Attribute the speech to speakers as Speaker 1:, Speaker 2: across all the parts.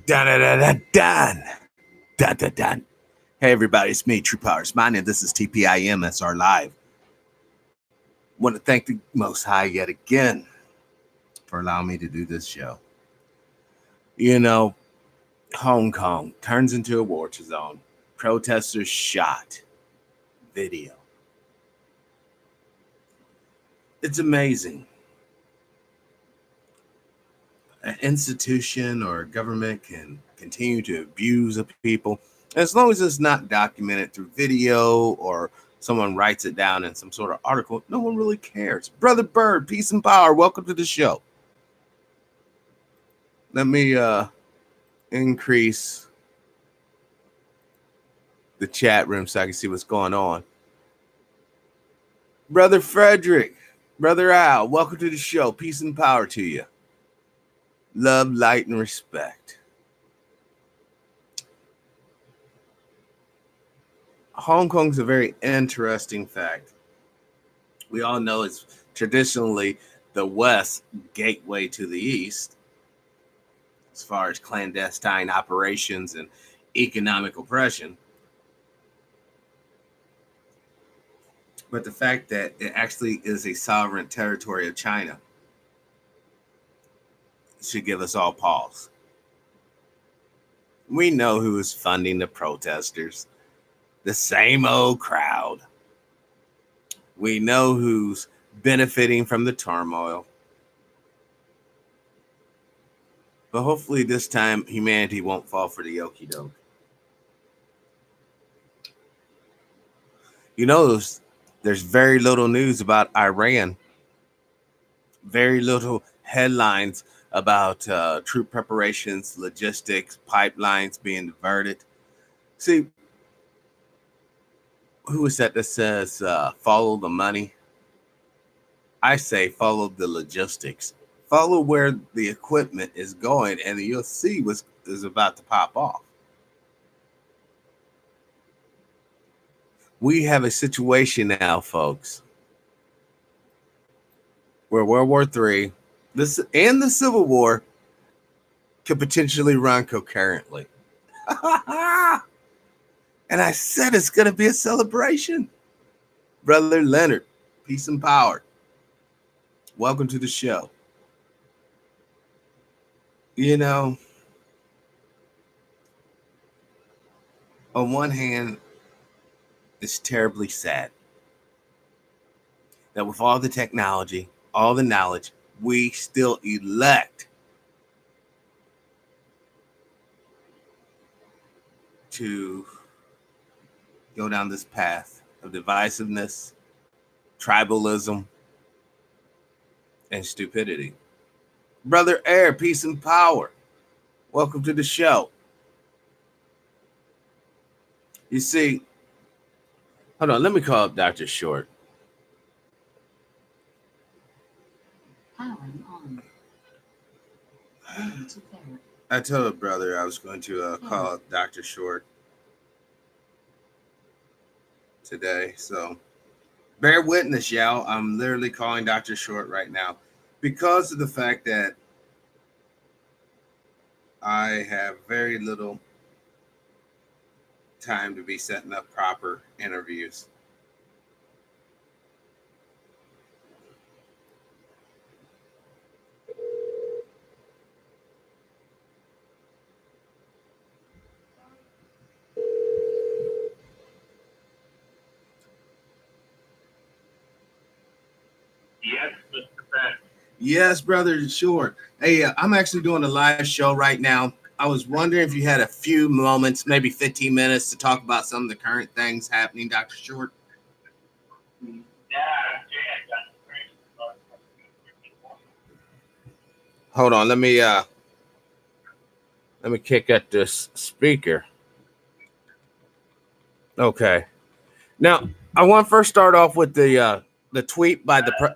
Speaker 1: Dun, dun, dun, dun, dun. Dun, dun, dun. Hey, everybody, it's me, True Powers Mine, and this is TPIM SR Live. Want to thank the Most High yet again for allowing me to do this show. You know, Hong Kong turns into a war zone. Protesters shot. Video. It's amazing. An institution or a government can continue to abuse of people as long as it's not documented through video or someone writes it down in some sort of article. No one really cares. Brother Bird, peace and power. Welcome to the show. Let me increase the chat room so I can see what's going on. Brother Frederick, Brother Al, welcome to the show. Peace and power to you. Love, light, and respect. Hong Kong's a very interesting fact. We all know it's traditionally the West gateway to the East as far as clandestine operations and economic oppression. But the fact that it actually is a sovereign territory of China should give us all pause. We know who is funding the protesters. The same old crowd. We know who's benefiting from the turmoil. But hopefully this time humanity won't fall for the okie doke. You know, there's very little news about Iran. Very little headlines about troop preparations, logistics, pipelines being diverted. See, who is that says follow the money? I say follow the logistics. Follow where the equipment is going, and you'll see what is about to pop off. We have a situation now, folks, where World War III and the Civil War could potentially run concurrently. And I said it's going to be a celebration. Brother Leonard, peace and power. Welcome to the show. You know, on one hand, it's terribly sad that with all the technology, all the knowledge, we still elect to go down this path of divisiveness, tribalism, and stupidity. Brother Air, peace and power. Welcome to the show. You see, hold on, let me call up Dr. Short. I told brother I was going to call Dr. Short today, so bear witness, y'all. I'm literally calling Dr. Short right now because of the fact that I have very little time to be setting up proper interviews.
Speaker 2: Yes, Mr. Pat.
Speaker 1: Yes, brother Short. Hey, I'm actually doing a live show right now. I was wondering if you had a few moments, maybe 15 minutes, to talk about some of the current things happening, Dr. Short. Hold on, let me kick at this speaker. Okay. Now, I want to first start off with the tweet by the
Speaker 2: Hello.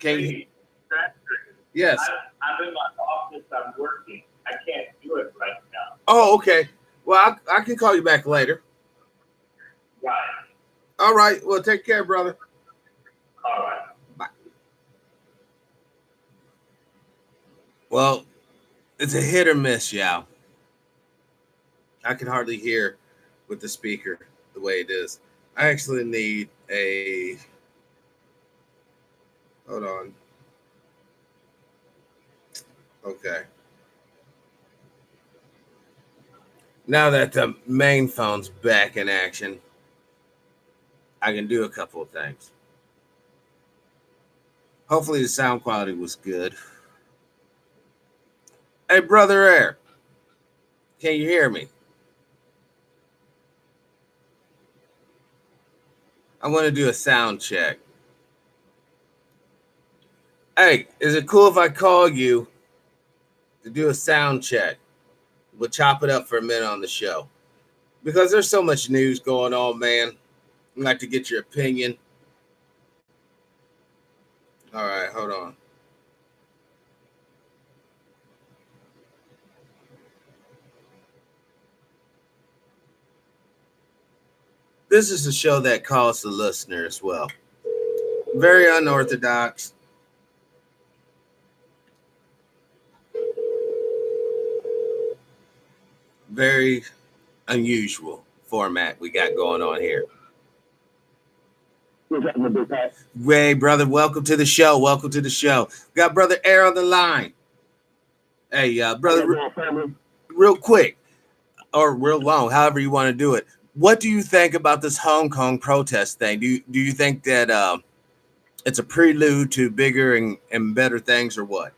Speaker 1: Can you?
Speaker 2: Patrick.
Speaker 1: Yes.
Speaker 2: I'm in my office. I'm working. I can't do it right now.
Speaker 1: Oh, okay. Well, I can call you back later.
Speaker 2: Right.
Speaker 1: All right. Well, take care, brother.
Speaker 2: All right.
Speaker 1: Bye. Well, It's a hit or miss, Yao. I can hardly hear with the speaker the way it is. I actually need a. Hold on. Okay. Now that the main phone's back in action, I can do a couple of things. Hopefully the sound quality was good. Hey, Brother Air, can you hear me? I want to do a sound check. Hey, is it cool if I call you to do a sound check? We'll chop it up for a minute on the show. Because there's so much news going on, man. I'd like to get your opinion. All right, hold on. This is a show that calls the listener as well. Very unorthodox. Very unusual format we got going on here. Ray, brother, welcome to the show. Welcome to the show. We got Brother Air on the line. Hey, brother, real quick or real long, however you want to do it. What do you think about this Hong Kong protest thing? Do you think that it's a prelude to bigger and better things, or what?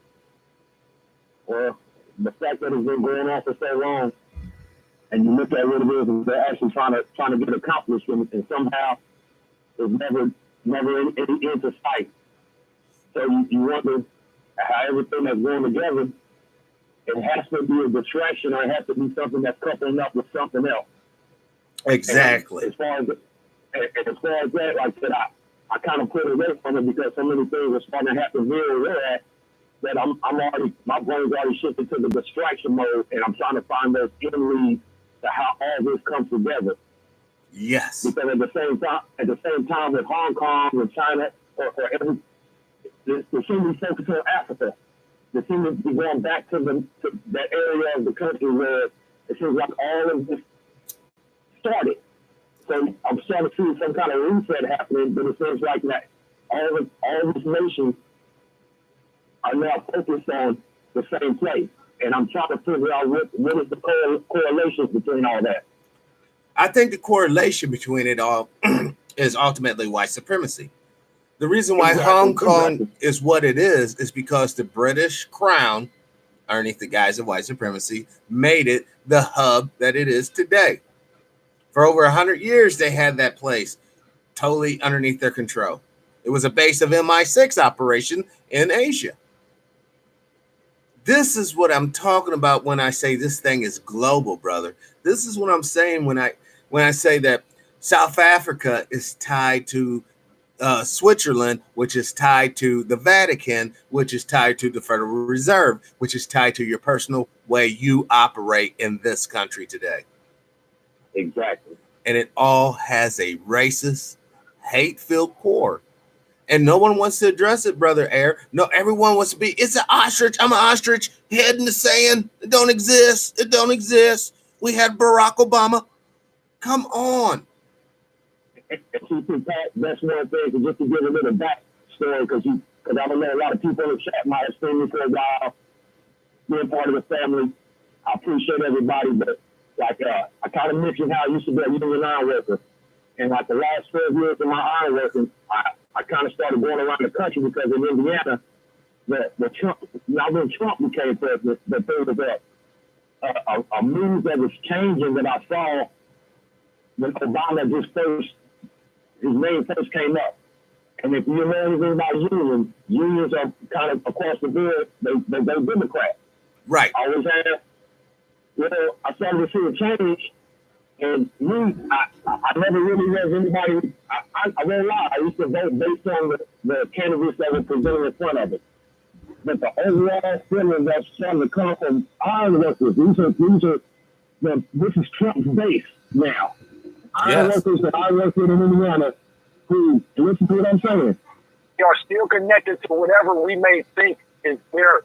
Speaker 3: Well, the fact that it's been going on for so long, and you look at what it is, and they're actually trying to get accomplished, and somehow there's never any end to sight. So you wonder how everything that's going together, it has to be a distraction, or it has to be something that's coupling up with something else.
Speaker 1: Exactly.
Speaker 3: And as far as that, like I said, I kind of put away from it because so many things are starting to happen very rare that I'm already, my brain's already shifted to the distraction mode, and I'm trying to find those end leads to how all this comes together.
Speaker 1: Yes.
Speaker 3: Because at the same time that Hong Kong and China they seem to be focused on Africa. They seem to be going back to that area of the country where it seems like all of this started. So I'm starting to see some kind of reset happening, but it seems like that all these nations are now focused on the same place. And I'm trying to figure out what is the correlation between all that.
Speaker 1: I think the correlation between it all is ultimately white supremacy. The reason why Hong Kong is what it is because the British Crown, underneath the guise of white supremacy, made it the hub that it is today. For over 100 years, they had that place totally underneath their control. It was a base of MI6 operation in Asia. This is what I'm talking about when I say this thing is global, brother. This is what I'm saying when I say that South Africa is tied to Switzerland, which is tied to the Vatican, which is tied to the Federal Reserve, which is tied to your personal way you operate in this country today.
Speaker 3: Exactly.
Speaker 1: And it all has a racist, hate-filled core. And no one wants to address it, Brother Air. No, everyone wants to be, it's an ostrich. I'm an ostrich. Head in the sand. It don't exist. It don't exist. We had Barack Obama. Come on.
Speaker 3: And that's one thing, just to give a little backstory, because I don't know, a lot of people in the chat might have seen me for a while, being part of the family. I appreciate everybody, but I kind of mentioned how I used to be a union iron worker. And like the last 12 years of my iron working, I kind of started going around the country because in Indiana, when Trump became president, that there was a move that was changing that I saw when Obama his name first came up. And if you know anything about unions are kind of across the board, they're Democrat.
Speaker 1: Right.
Speaker 3: Always have. Well, I started to see a change. And I never really was anybody. I won't lie. I used to vote based on the candidates that were presented in front of it. But the overall feeling that's starting to come from iron workers, this is Trump's base now. Iron workers that I work with in Indiana, who listen to what I'm saying. They are still connected to whatever we may think is their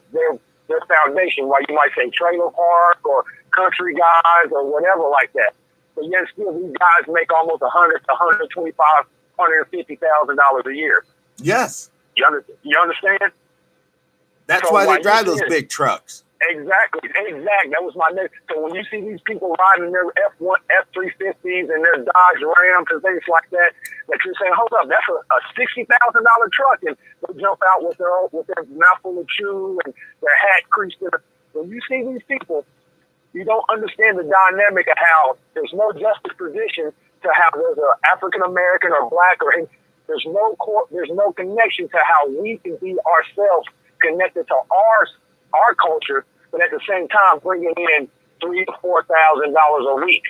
Speaker 3: their foundation, while you might say trailer park or country guys or whatever like that. But yet still, these guys make almost $100,000 to $125,000, $150,000 a year.
Speaker 1: Yes.
Speaker 3: You understand?
Speaker 1: That's
Speaker 3: So
Speaker 1: why
Speaker 3: while
Speaker 1: they drive
Speaker 3: you
Speaker 1: those
Speaker 3: see it-
Speaker 1: big trucks.
Speaker 3: Exactly. That was my next. So when you see these people riding their F1, F350s and their Dodge Rams and things like that, that you're saying, hold up, that's a $60,000 truck, and they jump out with their mouthful of chew and their hat creased in. When you see these people, you don't understand the dynamic of how there's no juxtaposition to how there's an African American or black or there's no connection to how we can be ourselves connected to our culture, but at the same time bringing in $3,000 to $4,000 a week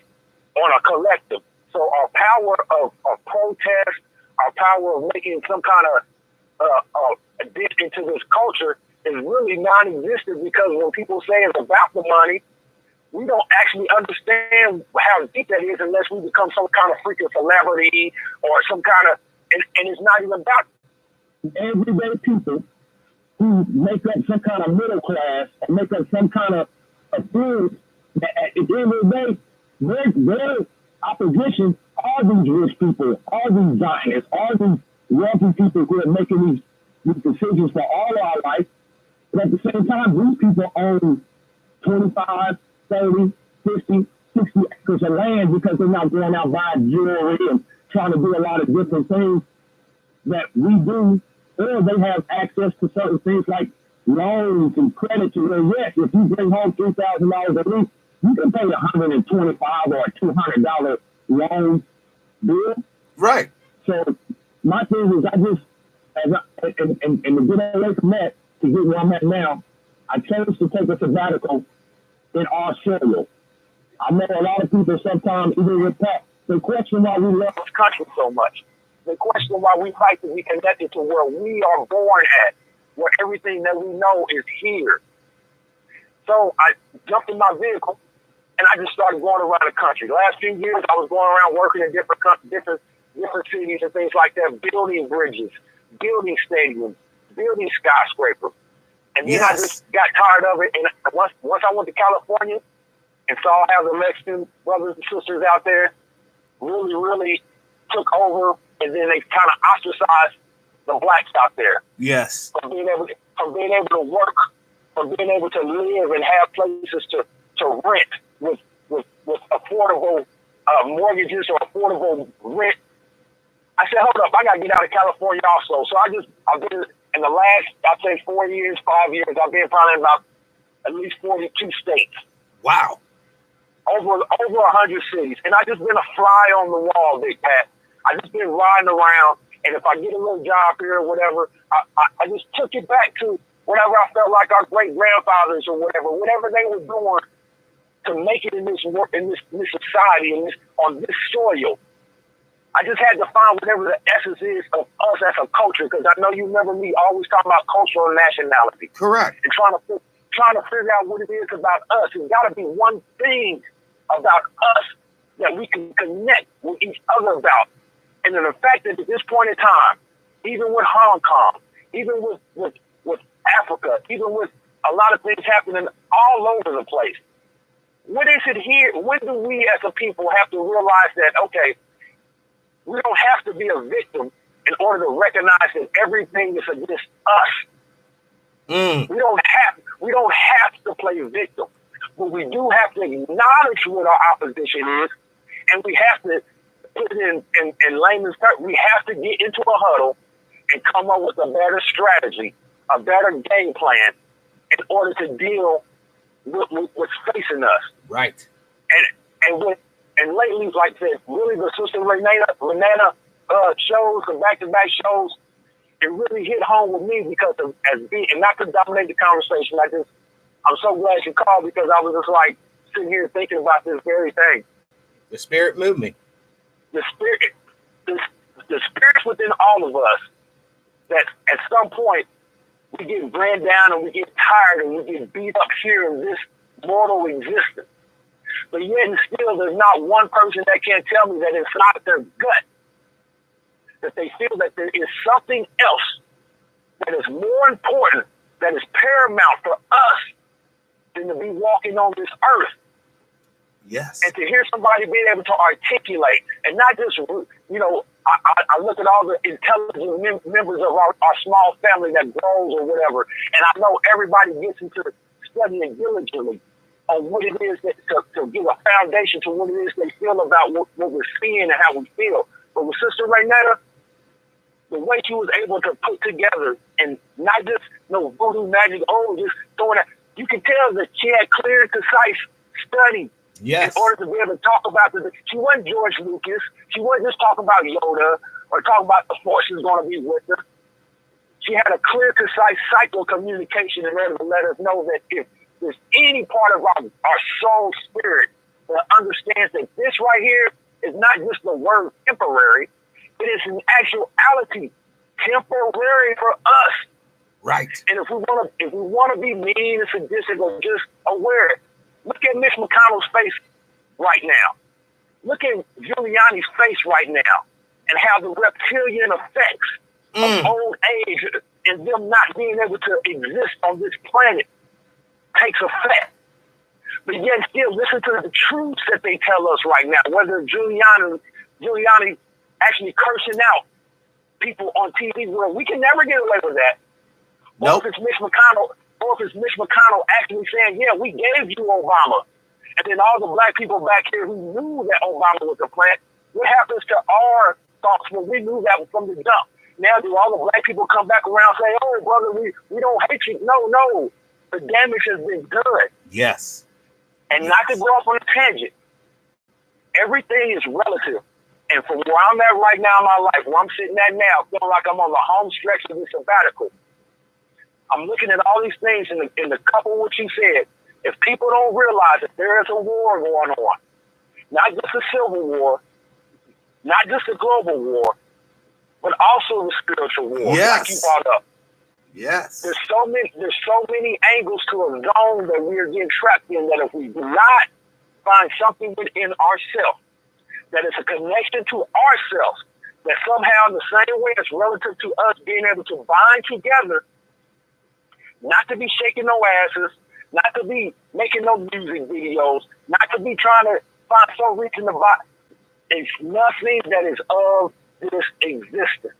Speaker 3: on a collective. So our power of protest, our power of making some kind of a dip into this culture is really non-existent, because when people say it's about the money, we don't actually understand how deep that is unless we become some kind of freaking celebrity or some kind of, and it's not even about everyday people who make up some kind of middle class and make up some kind of food. At the end of the day, their opposition are these rich people, all these Zionists, all these wealthy people who are making these decisions for all our life. But at the same time, these people own 25, 30, 50, 60 acres of land because they're not going out buying jewelry and trying to do a lot of different things that we do, or they have access to certain things like loans and credit to where, yes, if you bring home $3,000 a week, you can pay $125 or a $200 loan bill.
Speaker 1: Right.
Speaker 3: So my thing is, and to get away from that, to get where I'm at now, I chose to take a sabbatical in our soil. I know a lot of people sometimes, even with that, they question why we love this country so much. They question why we fight to be connected to where we are born at, where everything that we know is here. So I jumped in my vehicle and I just started going around the country. The last few years, I was going around working in different cities and things like that, building bridges, building stadiums, building skyscrapers. And then I just got tired of it. And once I went to California and saw how the Mexican brothers and sisters out there really, really took over, and then they kind of ostracized the blacks out there.
Speaker 1: Yes.
Speaker 3: From being able to work, from being able to live and have places to rent with affordable mortgages or affordable rent. I said, hold up, I got to get out of California also. So I've been in the last, I'd say 5 years, I've been probably in about at least 42 states.
Speaker 1: Wow.
Speaker 3: Over 100 cities. And I just been a fly on the wall, Big Pat. I just been riding around, and if I get a little job here or whatever, I just took it back to whatever I felt like our great grandfathers or whatever they were doing to make it in this society, on this soil. I just had to find whatever the essence is of us as a culture, because I know you remember me always talking about cultural nationality.
Speaker 1: Correct.
Speaker 3: And trying to figure out what it is about us. There's got to be one thing about us that we can connect with each other about. And then the fact that at this point in time, even with Hong Kong, even with Africa, even with a lot of things happening all over the place, what is it here? When do we as a people have to realize that, okay, we don't have to be a victim in order to recognize that everything is against us. We don't have to play victim, but we do have to acknowledge what our opposition is, and we have to put it in layman's terms. We have to get into a huddle and come up with a better strategy, a better game plan in order to deal with what's facing us.
Speaker 1: Right.
Speaker 3: And lately, like I said, really the Sister Renana shows, the back-to-back shows, it really hit home with me because of and not to dominate the conversation. I'm so glad you called, because I was just like sitting here thinking about this very thing.
Speaker 1: The Spirit moved me.
Speaker 3: The spirit's within all of us, that at some point we get ran down and we get tired and we get beat up here in this mortal existence. But yet and still, there's not one person that can tell me that inside their gut that they feel that there is something else that is more important that is paramount for us than to be walking on this earth.
Speaker 1: Yes.
Speaker 3: And to hear somebody being able to articulate and not just, I look at all the intelligent members of our small family that grows or whatever, and I know everybody gets into studying diligently on what it is that to give a foundation to what it is they feel about what we're seeing and how we feel. But with Sister Raynetta, the way she was able to put together and not just no voodoo magic, just throwing it, you can tell that she had clear, concise study.
Speaker 1: Yes.
Speaker 3: In order to be able to talk about she wasn't George Lucas. She wasn't just talking about Yoda or talking about the force is going to be with her. She had a clear, concise cycle of communication in order to let us know that if there's any part of our soul spirit that understands that this right here is not just the word temporary, it is in actuality temporary for us.
Speaker 1: Right.
Speaker 3: And if we want to be mean and sadistic or just aware, look at Mitch McConnell's face right now. Look at Giuliani's face right now, and how the reptilian effects of old age and them not being able to exist on this planet takes effect. But yet still listen to the truths that they tell us right now, whether Giuliani actually cursing out people on TV world. We can never get away with that.
Speaker 1: Nope.
Speaker 3: Or if it's Mitch McConnell actually saying, yeah, we gave you Obama. And then all the black people back here who knew that Obama was a plant, what happens to our thoughts when we knew that from the jump? Now do all the black people come back around and say, oh, brother, we don't hate you? No. The damage has been done.
Speaker 1: Yes.
Speaker 3: And not to go off on a tangent, everything is relative. And from where I'm at right now in my life, where I'm sitting at now, feeling like I'm on the home stretch of this sabbatical, I'm looking at all these things in the couple of what you said. If people don't realize that there is a war going on, not just a civil war, not just a global war, but also the spiritual war,
Speaker 1: yes.
Speaker 3: like you brought up.
Speaker 1: Yes.
Speaker 3: There's so many angles to a zone that we are getting trapped in that if we do not find something within ourselves that is a connection to ourselves, that somehow in the same way it's relative to us being able to bind together, not to be shaking no asses, not to be making no music videos, not to be trying to find some reason to buy. It's nothing that is of this existence.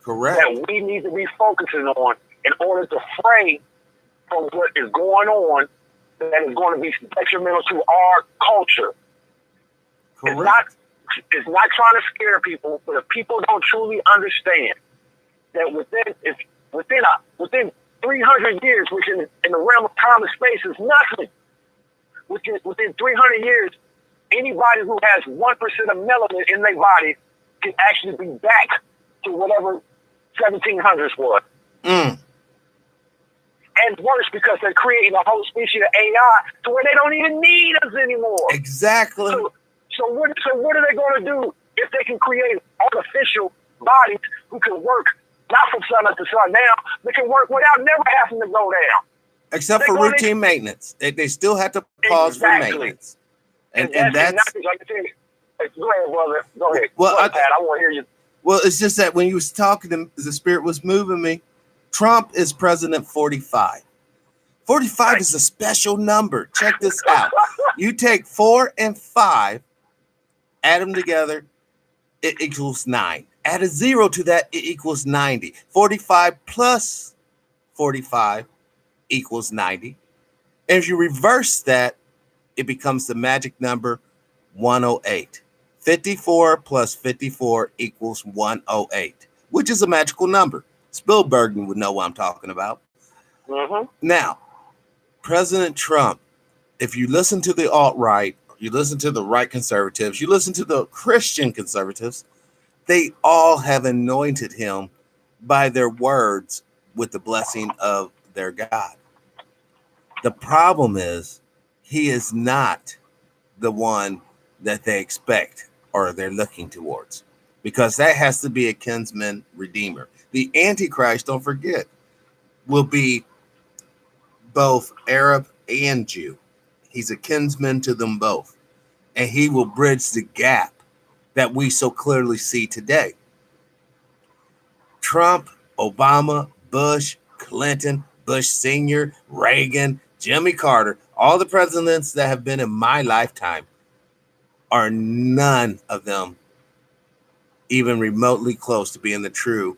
Speaker 1: Correct.
Speaker 3: That we need to be focusing on in order to fray from what is going on that is going to be detrimental to our culture.
Speaker 1: Correct.
Speaker 3: It's not trying to scare people, but if people don't truly understand that within 300 years, which in the realm of time and space is nothing, within 300 years, anybody who has 1% of melanin in their body can actually be back to whatever 1700s was. And worse, because they're creating a whole species of AI to where they don't even need us anymore.
Speaker 1: Exactly.
Speaker 3: So what are they going to do if they can create artificial bodies who can work not from sun up to sun now, they can work without never having to go down.
Speaker 1: Except for routine maintenance. They still have to pause for maintenance. And that's
Speaker 3: like I said, go ahead, brother. Go ahead.
Speaker 1: Well,
Speaker 3: Pat, I want to hear you.
Speaker 1: Well, it's just that when you was talking, the spirit was moving me. Trump is president 45. 45 right. is a special number. Check this out. You take 4 and 5, add them together, it equals 9. Add a 0 to that, it equals 90. 45 plus 45 equals 90. And if you reverse that, it becomes the magic number 108. 54 plus 54 equals 108, which is a magical number. Spielberg would know what I'm talking about.
Speaker 3: Mm-hmm.
Speaker 1: Now, President Trump, if you listen to the alt-right, you listen to the right conservatives, you listen to the Christian conservatives, they all have anointed him by their words with the blessing of their God. The problem is he is not the one that they expect or they're looking towards, because that has to be a kinsman redeemer. The Antichrist, don't forget, will be both Arab and Jew. He's a kinsman to them both, and he will bridge the gap that we so clearly see today. Trump, Obama, Bush, Clinton, Bush Sr., Reagan, Jimmy Carter, all the presidents that have been in my lifetime, are none of them even remotely close to being the true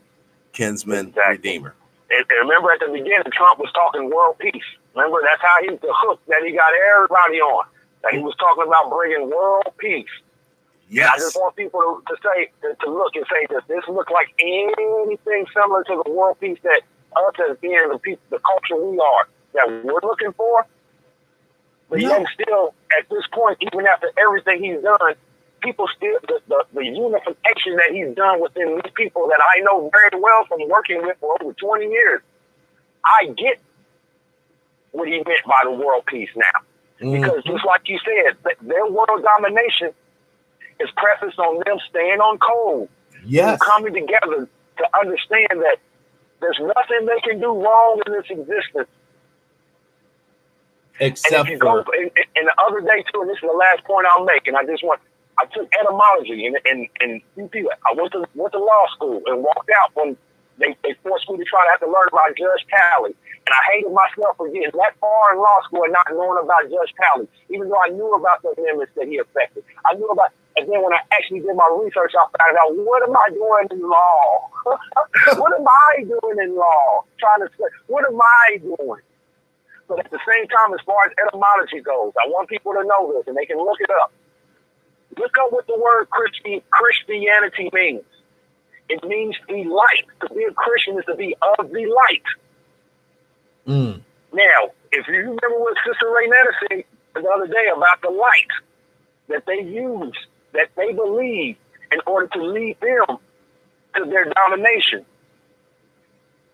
Speaker 1: kinsman redeemer.
Speaker 3: And remember at the beginning, Trump was talking world peace. Remember, that's how the hook that he got everybody on. That he was talking about bringing world peace.
Speaker 1: Yes.
Speaker 3: I just want people to say, to look and say, does this look like anything similar to the world peace that us as being the culture we are, that we're looking for? But yet still, at this point, even after everything he's done, people still, the unification that he's done within these people that I know very well from working with for over 20 years, I get what he meant by the world peace now. Because just like you said, their world domination is prefaced on them staying on code.
Speaker 1: Yes.
Speaker 3: Coming together to understand that there's nothing they can do wrong in this existence.
Speaker 1: Except
Speaker 3: and if you go, and the other day too, and this is the last point I'll make, and I took etymology and I went to law school and walked out when they forced me to try to have to learn about Judge Talley. And I hated myself for getting that far in law school and not knowing about Judge Talley, even though I knew about the amendments that he affected. I knew about, and then when I actually did my research, I found out, what am I doing in law? What am I doing in law? Trying to say, what am I doing? But at the same time, as far as etymology goes, I want people to know this, and they can look it up. Look up what the word Christianity means. It means the light. To be a Christian is to be of the light. Now, if you remember what Sister Raynetta said the other day about the light that they use, that they believe in order to lead them to their domination.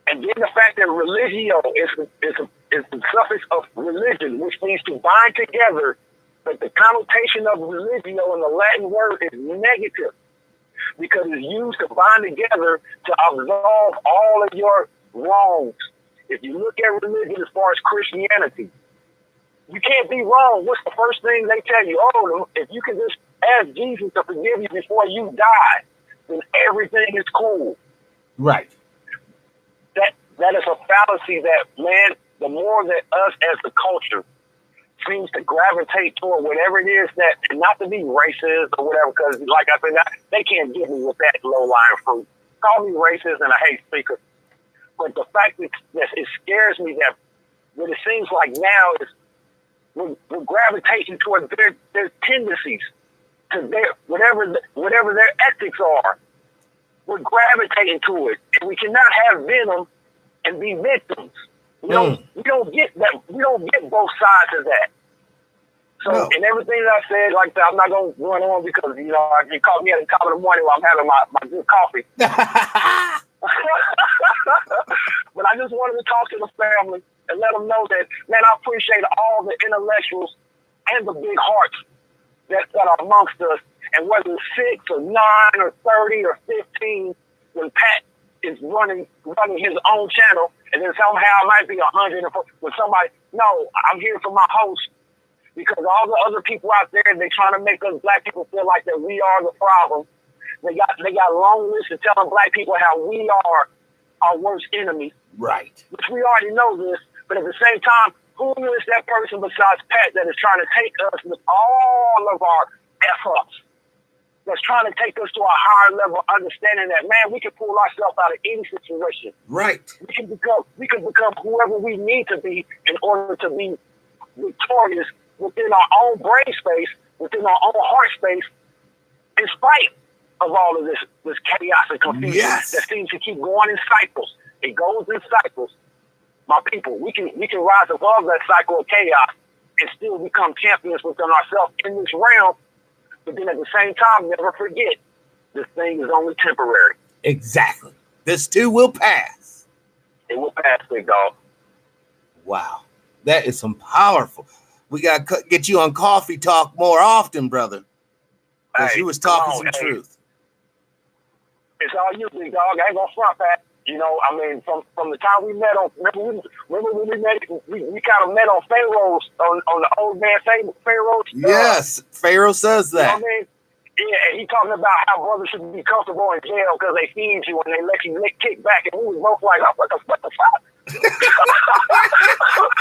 Speaker 3: And then the fact that religio is the suffix of religion, which means to bind together, but the connotation of religio in the Latin word is negative because it's used to bind together to absolve all of your wrongs. If you look at religion as far as Christianity, you can't be wrong. What's the first thing they tell you? Oh, if you can just ask Jesus to forgive you before you die, then everything is cool.
Speaker 1: Right.
Speaker 3: That is a fallacy that, man, the more that us as the culture seems to gravitate toward whatever it is that, and not to be racist or whatever, because like I said, they can't get me with that low-lying fruit. Call me racist and a hate speaker. But the fact that it scares me that what it seems like now is we're gravitating toward their tendencies to whatever their ethics are. We're gravitating to it, and we cannot have venom and be victims. We don't get that. We don't get both sides of that. So, and everything that I said, like that, I'm not going to run on because, you caught me at the top of the morning while I'm having my good coffee. But I just wanted to talk to the family and let them know that, man, I appreciate all the intellectuals and the big hearts that are amongst us. And whether it's 6 or 9 or 30 or 15, when Pat is running his own channel, and then somehow it might be 100 with somebody. No, I'm here for my host because all the other people out there, they're trying to make us black people feel like that we are the problem. They got long lists of telling black people how we are our worst enemy.
Speaker 1: Right.
Speaker 3: Which we already know this, but at the same time, who is that person besides Pat that is trying to take us with all of our F-ups? That's trying to take us to a higher level of understanding that, man, we can pull ourselves out of any situation.
Speaker 1: Right.
Speaker 3: We can become whoever we need to be in order to be victorious within our own brain space, within our own heart space, in spite of all of this chaos and confusion that seems to keep going in cycles. It goes in cycles. My people, we can rise above that cycle of chaos and still become champions within ourselves in this realm. But then at the same time, never forget, this thing is only temporary.
Speaker 1: Exactly. This too will pass.
Speaker 3: It will pass, big dog.
Speaker 1: Wow. That is some powerful. We got to get you on Coffee Talk more often, brother. Because you was talking some truth.
Speaker 3: It's all you, big dog. I ain't going to front that. I mean, from the time we met on, remember when we met, we kind of met on Pharaoh's, on the old man Pharaoh's.
Speaker 1: Yes, Pharaoh says that.
Speaker 3: You know what I mean? Yeah, and he talking about how brothers should be comfortable in jail because they feed you and they let you kick back. And we was both like, oh, what the fuck?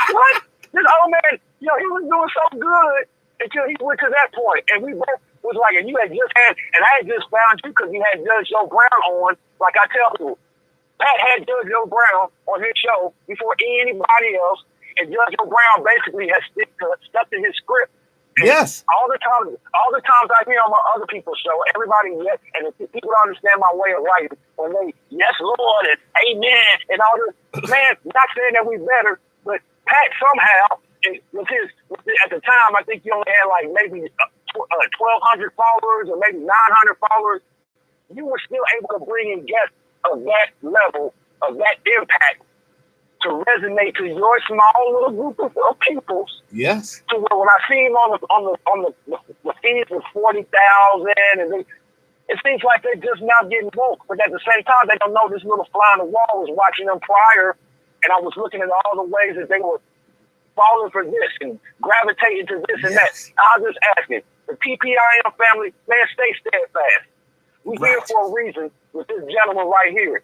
Speaker 3: What? This old man, he was doing so good until he went to that point. And we both was like, and you had just had, and I had just found you because you had Judge Joe Brown on. Like I tell people, Pat had Judge Joe Brown on his show before anybody else. And Judge Joe Brown basically has stuck to his script. And
Speaker 1: yes.
Speaker 3: All the times I hear on my other people's show, everybody, yes, and if people don't understand my way of writing, when they, yes, Lord, and amen, and all this, man, not saying that we better, but Pat somehow, at the time, I think you only had like maybe 1,200 followers or maybe 900 followers. You were still able to bring in guests of that level, of that impact, to resonate to your small little group of people.
Speaker 1: Yes.
Speaker 3: To where when I see him on the feed with 40,000, and it seems like they're just now getting woke, but at the same time they don't know this little fly on the wall was watching them prior, and I was looking at all the ways that they were falling for this and gravitating to this and that. I was just asking the TPIM family, man, stay steadfast. We're here for a reason with this gentleman right here.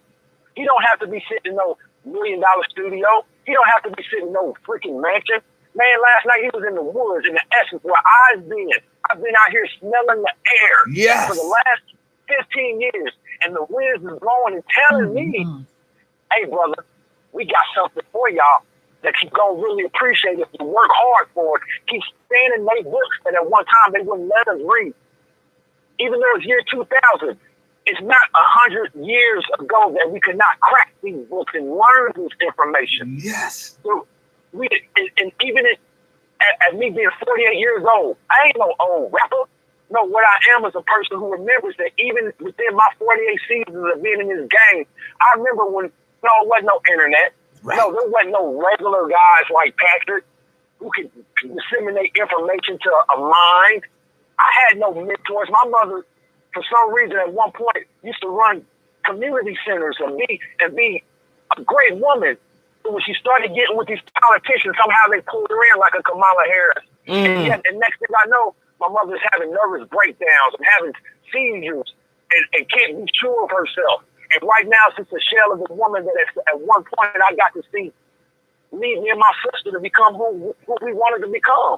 Speaker 3: He don't have to be sitting in no $1 million studio. He don't have to be sitting in no freaking mansion. Man, last night he was in the woods, in the essence where I've been. I've been out here smelling the air for the last 15 years, and the winds is blowing and telling me, hey, brother, we got something for y'all that you're going to really appreciate if you work hard for it. Keep standing in their books that at one time they wouldn't let us read. Even though it's year 2000, it's not 100 years ago that we could not crack these books and learn this information.
Speaker 1: Yes.
Speaker 3: So even at me being 48 years old, I ain't no old rapper. No, what I am is a person who remembers that even within my 48 seasons of being in this game, I remember when there wasn't no internet. Right. No, there wasn't no regular guys like Patrick who could disseminate information to a mind. I had no mentors. My mother, for some reason, at one point, used to run community centers and be a great woman. But when she started getting with these politicians, somehow they pulled her in like a Kamala Harris. And next thing I know, my mother's having nervous breakdowns and having seizures and can't be sure of herself. And right now, she's a shell of a woman that at one point I got to see lead me and my sister to become who we wanted to become.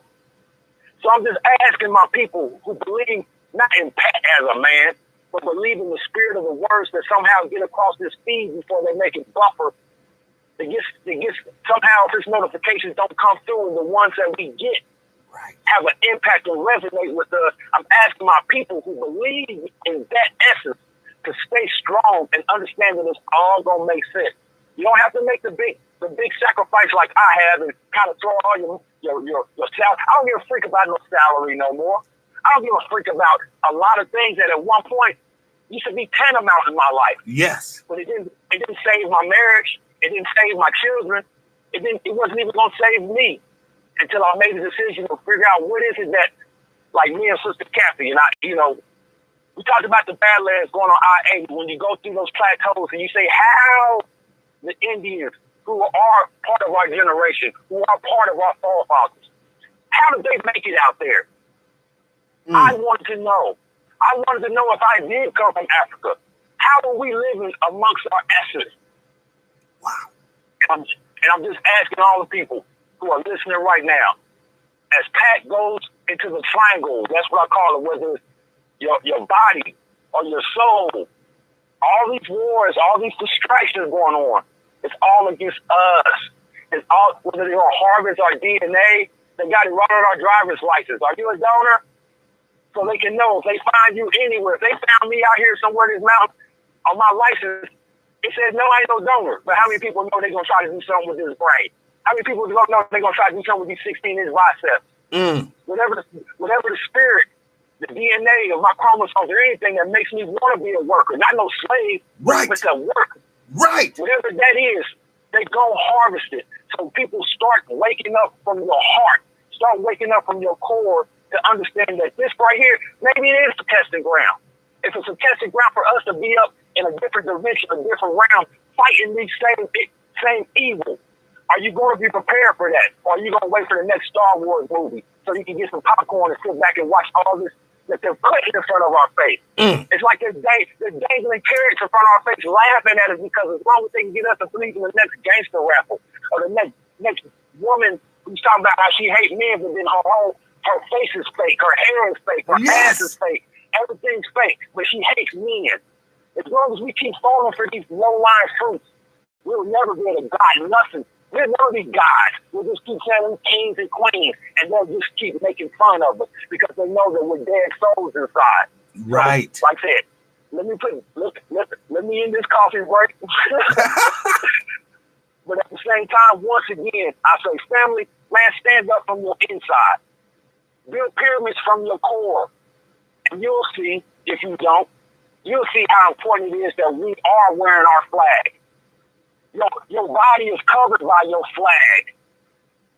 Speaker 3: So I'm just asking my people who believe not in Pat as a man, but believe in the spirit of the words that somehow get across this feed before they make it buffer. It gets somehow if this notifications don't come through, and the ones that we get have an impact and resonate with us. I'm asking my people who believe in that essence to stay strong and understand that it's all gonna make sense. You don't have to make the big sacrifice like I have and kind of throw all your salary. I don't give a freak about no salary no more. I don't give a freak about a lot of things that at one point used to be tantamount in my life.
Speaker 1: Yes.
Speaker 3: But it didn't save my marriage. It didn't save my children. It wasn't even gonna save me until I made the decision to figure out what is it that, like me and Sister Kathy and I, we talked about the Badlands going on I-80 when you go through those plateaus and you say how the Indians who are part of our generation, who are part of our forefathers, how did they make it out there? I wanted to know. I wanted to know if I did come from Africa. How are we living amongst our essence?
Speaker 1: Wow.
Speaker 3: And I'm just asking all the people who are listening right now, as Pat goes into the triangle, that's what I call it, whether it's your body or your soul, all these wars, all these distractions going on, it's all against us. It's all, whether they're on harvest or DNA, they got it right on our driver's license. Are you a donor? So they can know if they find you anywhere. If they found me out here somewhere in this mountain on my license, it says, no, I ain't no donor. But how many people know they're going to try to do something with this brain? How many people don't know they're going to try to do something with these 16-inch biceps? Whatever the spirit, the DNA of my chromosomes or anything that makes me want to be a worker, not no slave, but to work.
Speaker 1: Right.
Speaker 3: Whatever that is, they go harvest it. So people start waking up from your heart, start waking up from your core to understand that this right here, maybe it is a testing ground. If it's a testing ground for us to be up in a different dimension, a different realm, fighting these same evil, are you going to be prepared for that? Or are you going to wait for the next Star Wars movie so you can get some popcorn and sit back and watch all this that they're putting in front of our face. It's like they're dangling carrots in front of our face, laughing at us because as long as they can get us to believe in the next gangster rapper or the next woman who's talking about how she hates men, but then her face is fake, her hair is fake, her ass is fake, everything's fake, but she hates men. As long as we keep falling for these low-lying fruits, we'll never be able to guide nothing. We'll never be God. We'll just keep saying them kings and queens, and they'll just keep making fun of us because they know that we're dead souls inside.
Speaker 1: Right.
Speaker 3: So, like I said, let me end this coffee break. But at the same time, once again, I say, family, man, stand up from your inside. Build pyramids from your core. And you'll see, if you don't, you'll see how important it is that we are wearing our flag. Your body is covered by your flag.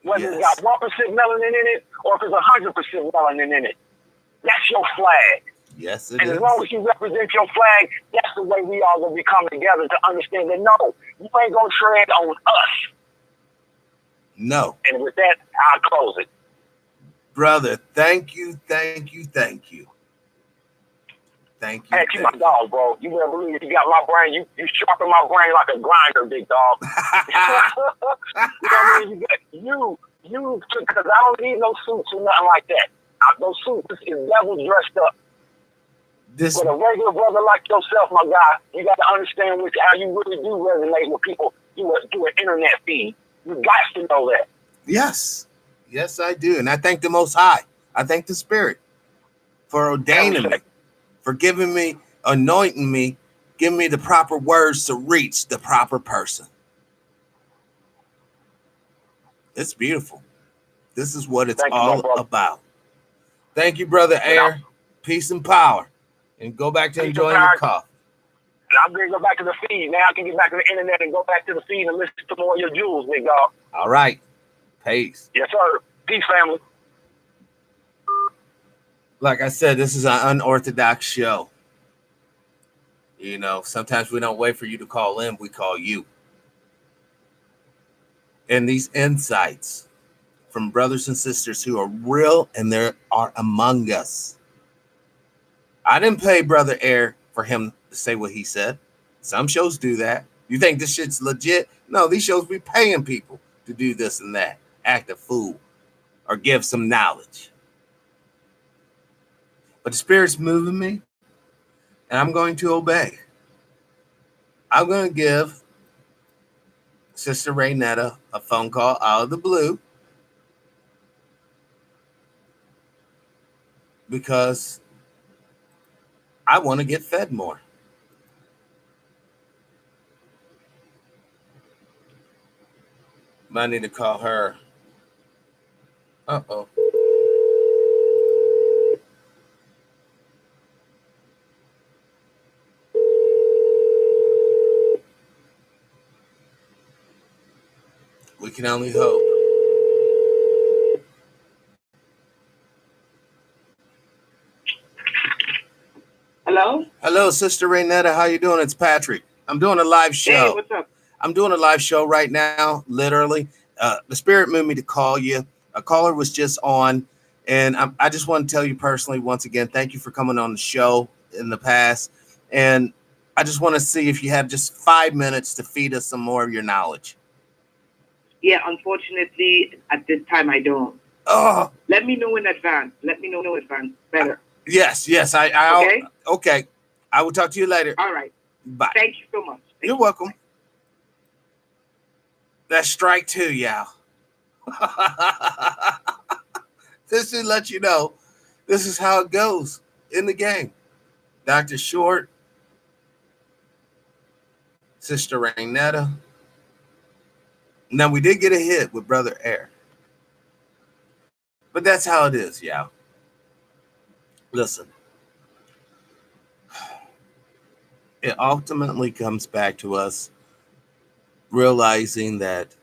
Speaker 3: Whether it's got 1% melanin in it or if it's 100% melanin in it. That's your flag.
Speaker 1: Yes, it
Speaker 3: and
Speaker 1: is.
Speaker 3: As long as you represent your flag, that's the way we all gonna be coming together to understand that no, you ain't gonna tread on us.
Speaker 1: No.
Speaker 3: And with that, I'll close it.
Speaker 1: Brother, thank you. Thank you.
Speaker 3: Hey, you my dog, bro. You better believe you got my brain. You sharpen my brain like a grinder, big dog. You know what I mean? You, because I don't need no suits or nothing like that. Those suits is devil dressed up. But a regular brother like yourself, my guy, you got to understand how you really do resonate with people through an internet feed. You got to know that.
Speaker 1: Yes, I do. And I thank the Most High. I thank the Spirit for ordaining me, for giving me, anointing me, giving me the proper words to reach the proper person. It's beautiful. This is what it's all about. Thank you, Brother Air. Peace and power. And go back to enjoying your coffee.
Speaker 3: And I'm going to go back to the feed. Now I can get back to the internet and go back to the feed and listen to more of your jewels, big dog.
Speaker 1: All right. Peace.
Speaker 3: Yes, sir. Peace, family.
Speaker 1: Like I said, this is an unorthodox show. You know, sometimes we don't wait for you to call in. We call you. And these insights from brothers and sisters who are real and they are among us. I didn't pay Brother Air for him to say what he said. Some shows do that. You think this shit's legit? No, these shows be paying people to do this and that, act a fool, or give some knowledge. But the Spirit's moving me, and I'm going to obey. I'm going to give Sister Raynetta a phone call out of the blue because I want to get fed more. Might need to call her. Uh-oh. We can only hope.
Speaker 4: Hello?
Speaker 1: Hello, Sister Raynetta. How you doing? It's Patrick. I'm doing a live show.
Speaker 4: Hey, what's up?
Speaker 1: I'm doing a live show right now, literally. The Spirit moved me to call you. A caller was just on, and I just want to tell you personally, once again, thank you for coming on the show in the past. And I just want to see if you have just 5 minutes to feed us some more of your knowledge.
Speaker 4: Yeah, unfortunately, at this time, I don't.
Speaker 1: Oh.
Speaker 4: Let me know in advance. Better.
Speaker 1: Yes. Okay. I will talk to you later.
Speaker 4: All right.
Speaker 1: Bye.
Speaker 4: Thank you so much.
Speaker 1: You're welcome. That's strike 2, y'all. This should let you know this is how it goes in the game. Dr. Short, Sister Raynetta. Now, we did get a hit with Brother Air. But that's how it is, y'all. Listen. It ultimately comes back to us realizing that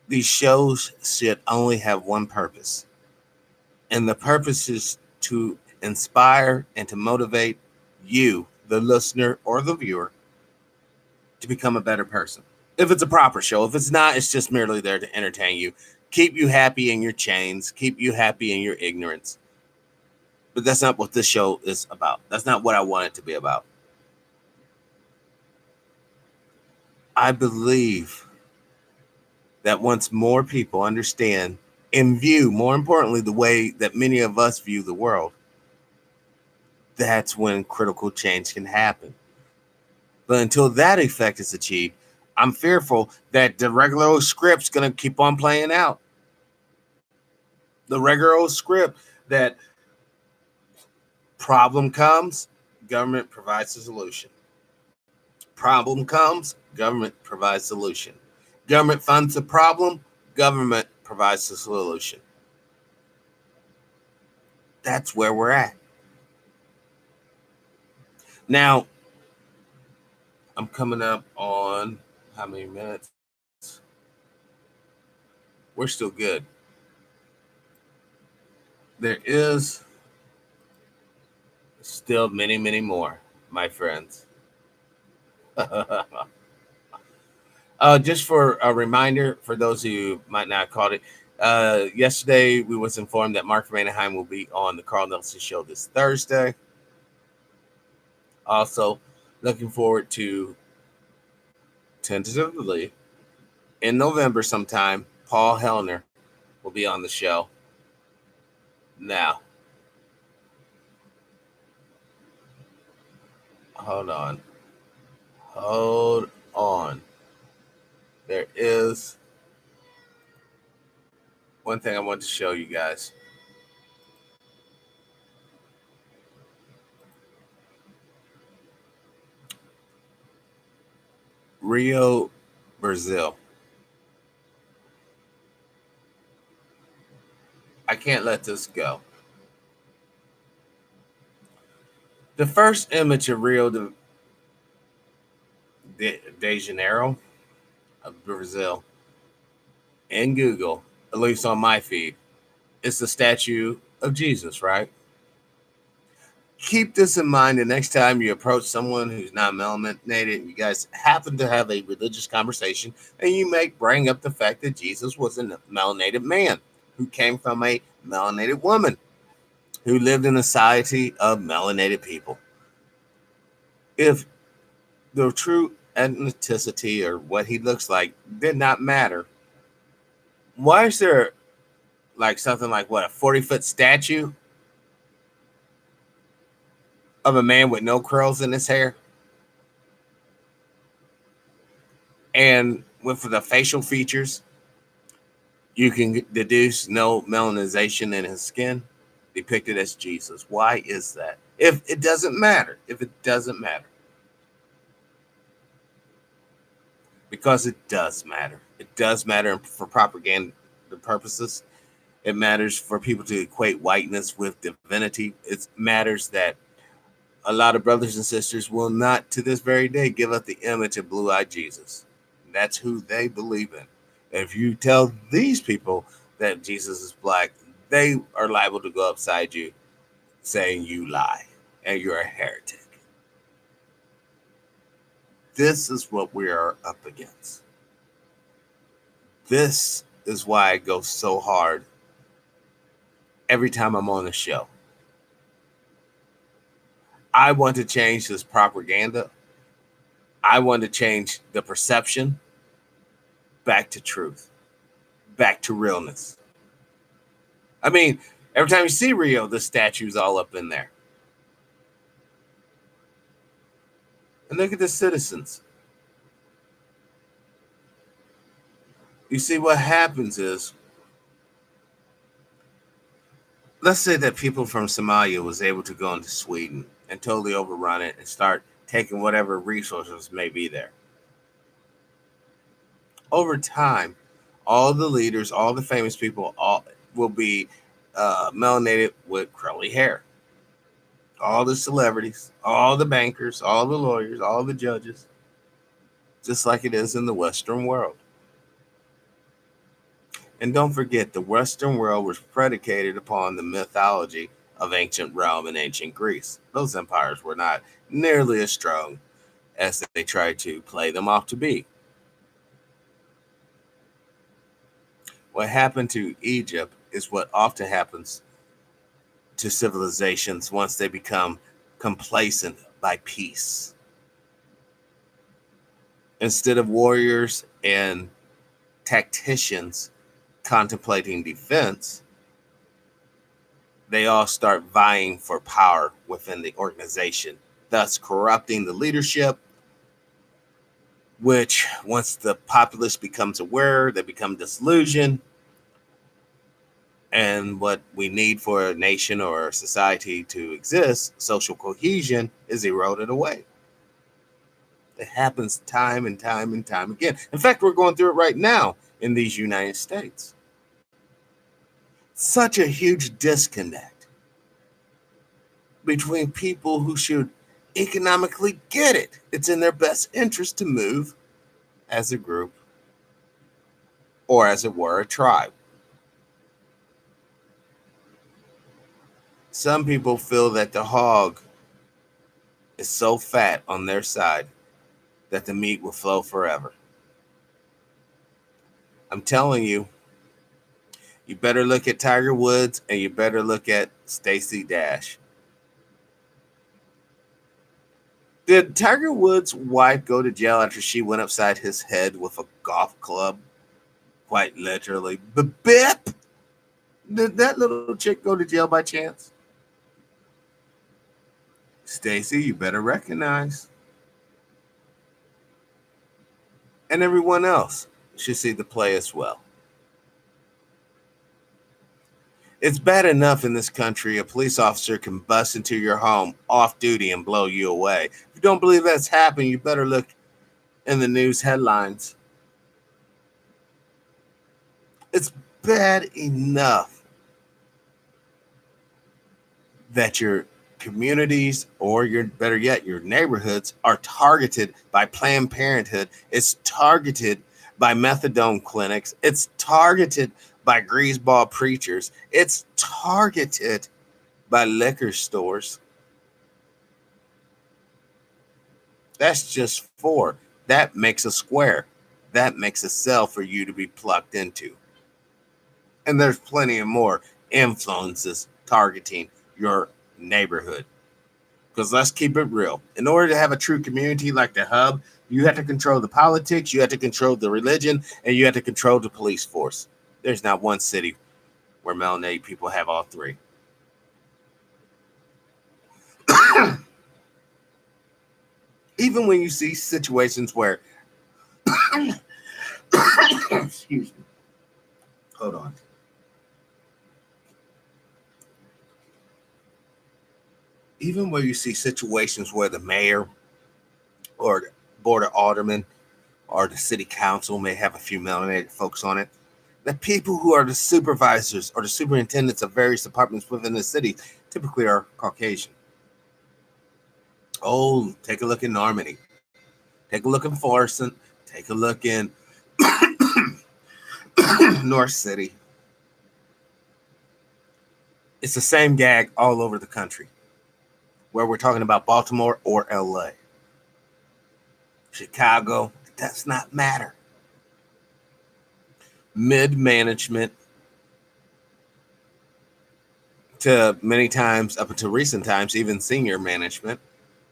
Speaker 1: these shows should only have one purpose. And the purpose is to inspire and to motivate you, the listener or the viewer, to become a better person. If it's a proper show. If it's not, it's just merely there to entertain you. Keep you happy in your chains. Keep you happy in your ignorance. But that's not what this show is about. That's not what I want it to be about. I believe that once more people understand and view, more importantly, the way that many of us view the world, that's when critical change can happen. But until that effect is achieved, I'm fearful that the regular old script's going to keep on playing out. The regular old script that problem comes, government provides a solution. Problem comes, government provides a solution. Government funds the problem, government provides the solution. That's where we're at. Now, I'm coming up on how many minutes? We're still good. There is still many, many more, my friends. Just for a reminder, for those who might not have caught it, yesterday we was informed that Mark Vandenheim will be on the Carl Nelson Show this Thursday. Also, looking forward to tentatively in November sometime, Paul Hellner will be on the show. Now, hold on. There is one thing I want to show you guys. Rio, Brazil. I can't let this go. The first image of Rio de Janeiro of Brazil in Google, at least on my feed, is the statue of Jesus, right? Keep this in mind the next time you approach someone who's not melanated and you guys happen to have a religious conversation, and you may bring up the fact that Jesus was a melanated man who came from a melanated woman who lived in a society of melanated people. If the true ethnicity or what he looks like did not matter, why is there like something like what, a 40-foot statue of a man with no curls in his hair? And with the facial features, you can deduce no melanization in his skin, depicted as Jesus. Why is that? If it doesn't matter. Because it does matter. It does matter for propaganda purposes. It matters for people to equate whiteness with divinity. It matters that a lot of brothers and sisters will not, to this very day, give up the image of blue-eyed Jesus. That's who they believe in. If you tell these people that Jesus is black, they are liable to go upside you saying you lie and you're a heretic. This is what we are up against. This is why I go so hard every time I'm on the show. I want to change this propaganda. I want to change the perception back to truth, back to realness. I mean, every time you see Rio, the statue's all up in there. And look at the citizens. You see, what happens is, let's say that people from Somalia was able to go into Sweden and totally overrun it and start taking whatever resources may be there. Over time, all the leaders, all the famous people, all will be melanated with curly hair. All the celebrities, all the bankers, all the lawyers, all the judges, just like it is in the Western world. And don't forget, the Western world was predicated upon the mythology of ancient Rome and ancient Greece. Those empires were not nearly as strong as they tried to play them off to be. What happened to Egypt is what often happens to civilizations once they become complacent by peace. Instead of warriors and tacticians contemplating defense, they all start vying for power within the organization, thus corrupting the leadership, which once the populace becomes aware, they become disillusioned. And what we need for a nation or a society to exist, social cohesion, is eroded away. It happens time and time and time again. In fact, we're going through it right now in these United States. Such a huge disconnect between people who should economically get it. It's in their best interest to move as a group, or as it were, a tribe. Some people feel that the hog is so fat on their side that the meat will flow forever. I'm telling you, you better look at Tiger Woods and you better look at Stacey Dash. Did Tiger Woods' wife go to jail after she went upside his head with a golf club? Quite literally. Bip! Did that little chick go to jail by chance? Stacey, you better recognize. And everyone else should see the play as well. It's bad enough in this country a police officer can bust into your home off duty and blow you away. If you don't believe that's happened, you better look in the news headlines. It's bad enough that your communities, or your better yet, your neighborhoods, are targeted by Planned Parenthood. It's targeted by methadone clinics. It's targeted by greaseball preachers. It's targeted by liquor stores. That's just four. That makes a square. That makes a cell for you to be plugged into. And there's plenty of more influences targeting your neighborhood. Because let's keep it real. In order to have a true community like the Hub, you have to control the politics, you have to control the religion, and you have to control the police force. There's not one city where melanated people have all three. Even when you see situations where excuse me. Hold on. Even where you see situations where the mayor or the board of aldermen or the city council may have a few melanated folks on it, the people who are the supervisors or the superintendents of various departments within the city typically are Caucasian. Oh, take a look in Normandy. Take a look in Florissant. Take a look in North City. It's the same gag all over the country, where we're talking about Baltimore or LA. Chicago, it does not matter. Mid-management to many times, up until recent times, even senior management,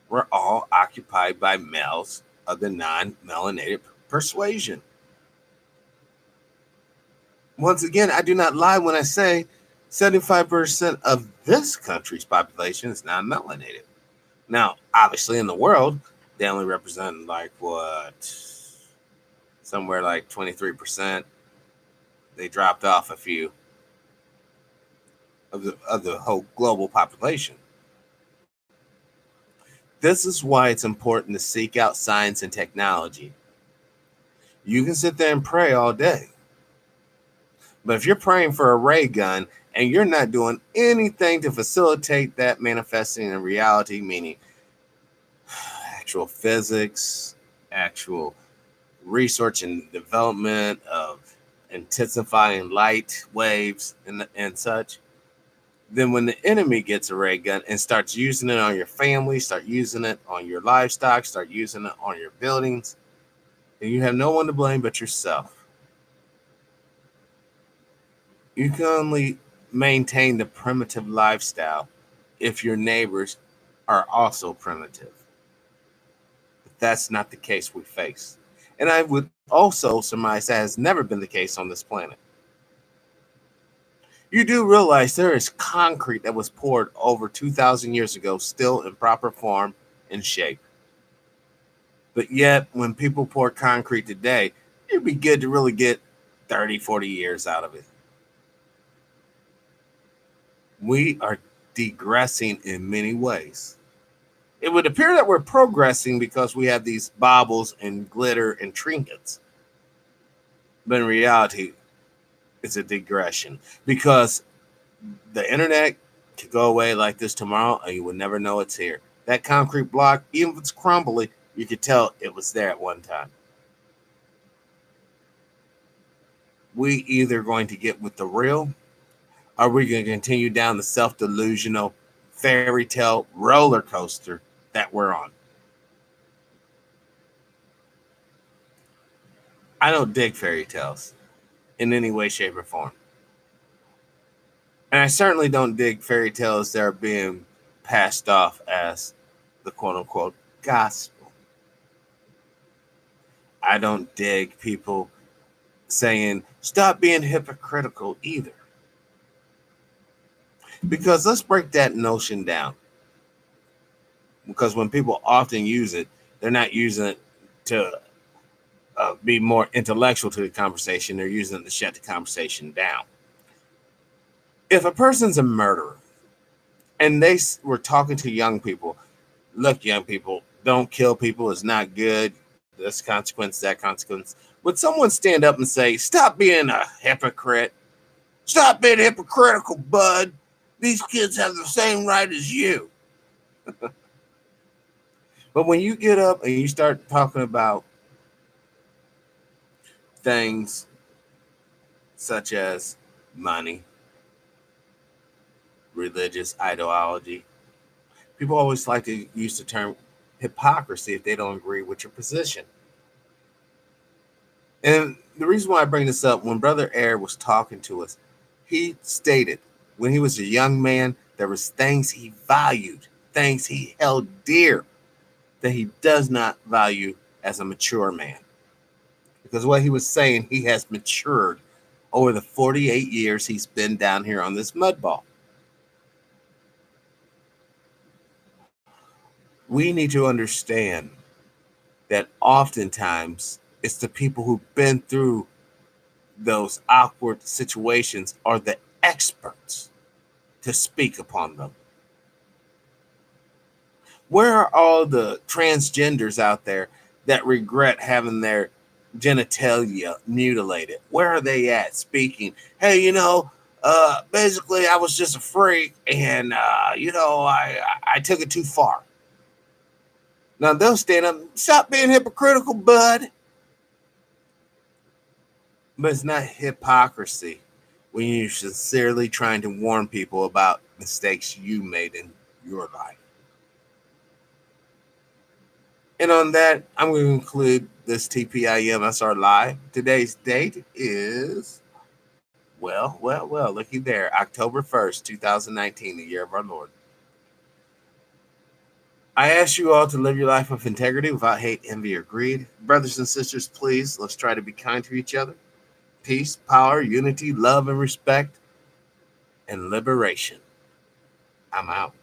Speaker 1: were all occupied by males of the non-melanated persuasion. Once again, I do not lie when I say 75% of this country's population is non-melanated. Now, obviously in the world, they only represent like somewhere like 23%. They dropped off a few of the whole global population. This is why it's important to seek out science and technology. You can sit there and pray all day, but if you're praying for a ray gun and you're not doing anything to facilitate that manifesting in reality, meaning actual physics, actual research and development of intensifying light waves and such, then when the enemy gets a ray gun and starts using it on your family, start using it on your livestock, start using it on your buildings, then you have no one to blame but yourself. You can only maintain the primitive lifestyle if your neighbors are also primitive. But that's not the case we face. And I would also surmise that has never been the case on this planet. You do realize there is concrete that was poured over 2,000 years ago, still in proper form and shape. But yet, when people pour concrete today, it'd be good to really get 30, 40 years out of it. We are degressing in many ways. It would appear that we're progressing because we have these baubles and glitter and trinkets. But in reality, it's a digression because the internet could go away like this tomorrow and you would never know it's here. That concrete block, even if it's crumbly, you could tell it was there at one time. We either going to get with the real, or we're going to continue down the self-delusional fairy tale roller coaster that we're on. I don't dig fairy tales in any way, shape, or form. And I certainly don't dig fairy tales that are being passed off as the quote-unquote gospel. I don't dig people saying, stop being hypocritical either. Because let's break that notion down. Because when people often use it, they're not using it to be more intellectual to the conversation. They're using it to shut the conversation down. If a person's a murderer and they were talking to young people, look, young people, don't kill people. It's not good. This consequence, that consequence. Would someone stand up and say, stop being a hypocrite? Stop being hypocritical, bud. These kids have the same right as you. But when you get up and you start talking about things such as money, religious ideology, people always like to use the term hypocrisy if they don't agree with your position. And the reason why I bring this up, when Brother Air was talking to us, he stated when he was a young man, there was things he valued, things he held dear that he does not value as a mature man. Because what he was saying, he has matured over the 48 years he's been down here on this mud ball. We need to understand that oftentimes it's the people who've been through those awkward situations are the experts to speak upon them. Where are all the transgenders out there that regret having their genitalia mutilated? Where are they at speaking? Hey, basically I was just a freak and, I took it too far. Now they'll stand up, stop being hypocritical, bud. But it's not hypocrisy when you're sincerely trying to warn people about mistakes you made in your life. And on that, I'm going to conclude this TPIM SR Live. Today's date is, looky there, October 1st, 2019, the year of our Lord. I ask you all to live your life with integrity without hate, envy, or greed. Brothers and sisters, please, let's try to be kind to each other. Peace, power, unity, love, and respect, and liberation. I'm out.